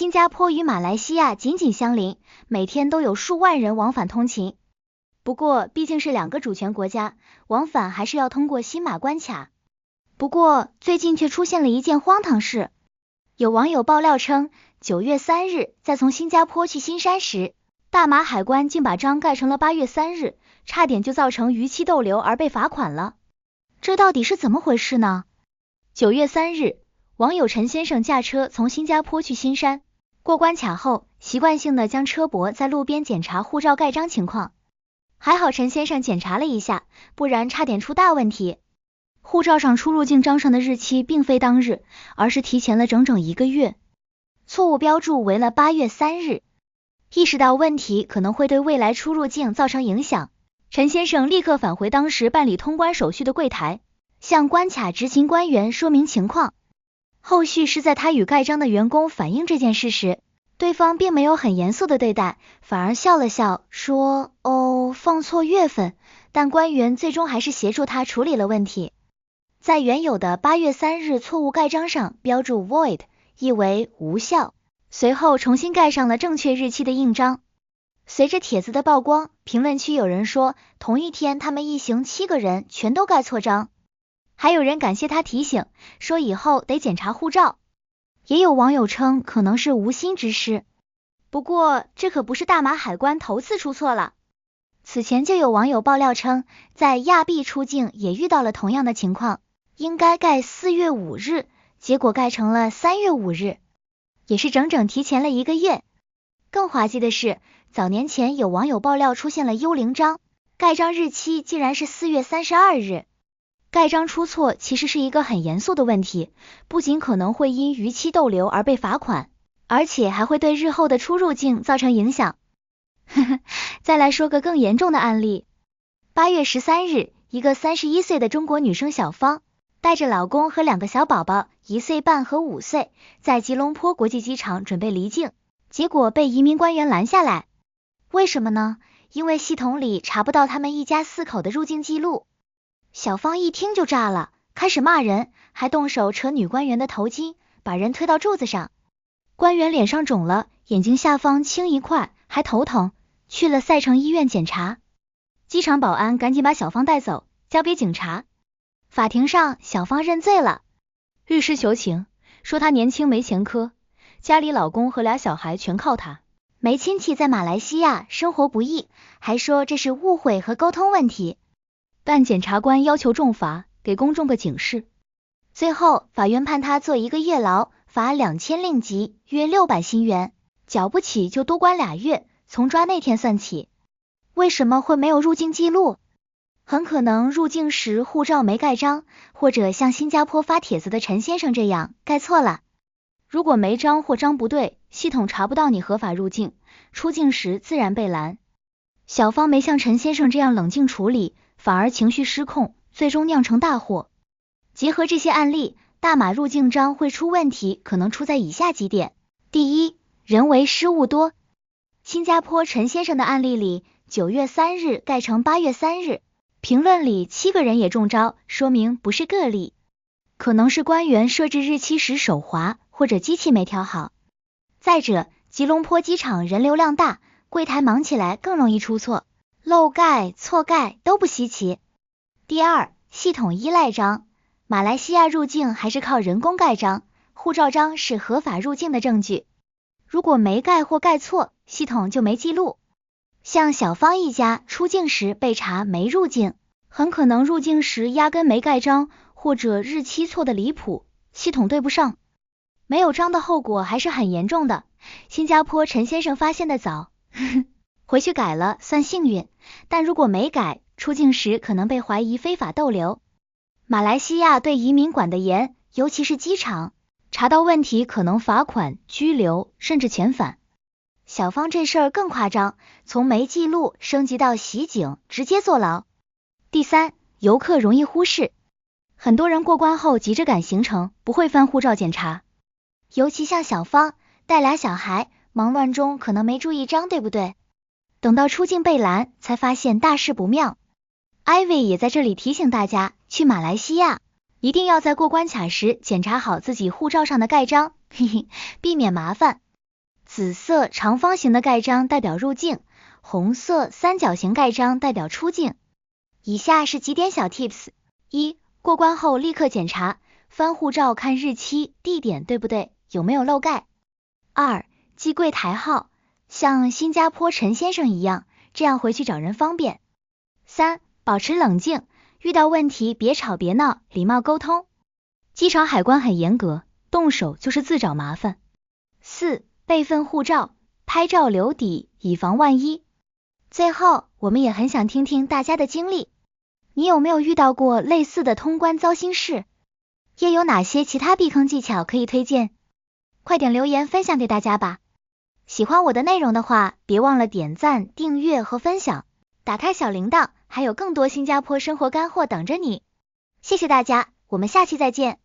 新加坡与马来西亚紧紧相邻，每天都有数万人往返通勤。不过毕竟是两个主权国家，往返还是要通过新马关卡。不过最近却出现了一件荒唐事，有网友爆料称，9月3日在从新加坡去新山时，大马海关竟把章盖成了8月3日，差点就造成逾期逗留而被罚款了。这到底是怎么回事呢？9月3日，网友陈先生驾车从新加坡去新山，过关卡后，习惯性的将车泊在路边检查护照盖章情况。还好陈先生检查了一下，不然差点出大问题。护照上出入境章上的日期并非当日，而是提前了整整1个月，错误标注为了8月3日。意识到问题可能会对未来出入境造成影响，陈先生立刻返回当时办理通关手续的柜台，向关卡执勤官员说明情况。后续是在他与盖章的员工反映这件事时，对方并没有很严肃的对待，反而笑了笑说放错月份，但官员最终还是协助他处理了问题。在原有的8月3日错误盖章上标注 void， 意为无效，随后重新盖上了正确日期的印章。随着帖子的曝光，评论区有人说同一天他们一行7个人全都盖错章，还有人感谢他提醒，说以后得检查护照。也有网友称可能是无心之失，不过这可不是大马海关头次出错了。此前就有网友爆料称，在亚庇出境也遇到了同样的情况，应该盖4月5日，结果盖成了3月5日，也是整整提前了1个月。更滑稽的是，早年前有网友爆料出现了幽灵章，盖章日期竟然是4月32日。盖章出错其实是一个很严肃的问题，不仅可能会因逾期逗留而被罚款，而且还会对日后的出入境造成影响。再来说个更严重的案例。8月13日，一个31岁的中国女生小芳，带着老公和2个小宝宝1岁半和5岁，在吉隆坡国际机场准备离境，结果被移民官员拦下来。为什么呢？因为系统里查不到他们一家4口的入境记录。小芳一听就炸了，开始骂人，还动手扯女官员的头巾，把人推到柱子上。官员脸上肿了，眼睛下方青一块，还头疼，去了赛城医院检查。机场保安赶紧把小芳带走，交给警察。法庭上，小芳认罪了，律师求情，说她年轻没前科，家里老公和俩小孩全靠她，没亲戚在马来西亚，生活不易，还说这是误会和沟通问题。但检察官要求重罚，给公众个警示。最后法院判他坐1个月牢，罚2000令吉，约600新元，缴不起就多关2月，从抓那天算起。为什么会没有入境记录？很可能入境时护照没盖章，或者像新加坡发帖子的陈先生这样盖错了。如果没章或章不对，系统查不到你合法入境，出境时自然被拦。小芳没像陈先生这样冷静处理，反而情绪失控，最终酿成大祸。结合这些案例，大马入境章会出问题，可能出在以下几点。第一，人为失误多。新加坡陈先生的案例里，9月3日盖成8月3日，评论里7个人也中招，说明不是个例，可能是官员设置日期时手滑，或者机器没调好。再者，吉隆坡机场人流量大，柜台忙起来更容易出错，漏盖、错盖都不稀奇。第二，系统依赖章。马来西亚入境还是靠人工盖章，护照章是合法入境的证据，如果没盖或盖错，系统就没记录。像小芳一家出境时被查没入境，很可能入境时压根没盖章，或者日期错的离谱，系统对不上。没有章的后果还是很严重的，新加坡陈先生发现的早，回去改了算幸运，但如果没改，出境时可能被怀疑非法逗留。马来西亚对移民管得严，尤其是机场，查到问题可能罚款、拘留，甚至遣返。小芳这事儿更夸张，从没记录升级到袭警，直接坐牢。第三，游客容易忽视。很多人过关后急着赶行程，不会翻护照检查，尤其像小芳带俩小孩，忙乱中可能没注意章，对不对？等到出境被拦，才发现大事不妙。Ivy 也在这里提醒大家，去马来西亚一定要在过关卡时检查好自己护照上的盖章，避免麻烦。紫色长方形的盖章代表入境，红色三角形盖章代表出境。以下是几点小 tips： 1. 过关后立刻检查，翻护照看日期、地点对不对，有没有漏盖。2. 记柜台号，像新加坡陈先生一样，这样回去找人方便。3. 保持冷静，遇到问题别吵别闹，礼貌沟通。机场海关很严格，动手就是自找麻烦。4. 备份护照，拍照留底，以防万一。最后，我们也很想听听大家的经历，你有没有遇到过类似的通关糟心事？又有哪些其他避坑技巧可以推荐？快点留言分享给大家吧！喜欢我的内容的话，别忘了点赞、订阅和分享，打开小铃铛，还有更多新加坡生活干货等着你。谢谢大家，我们下期再见。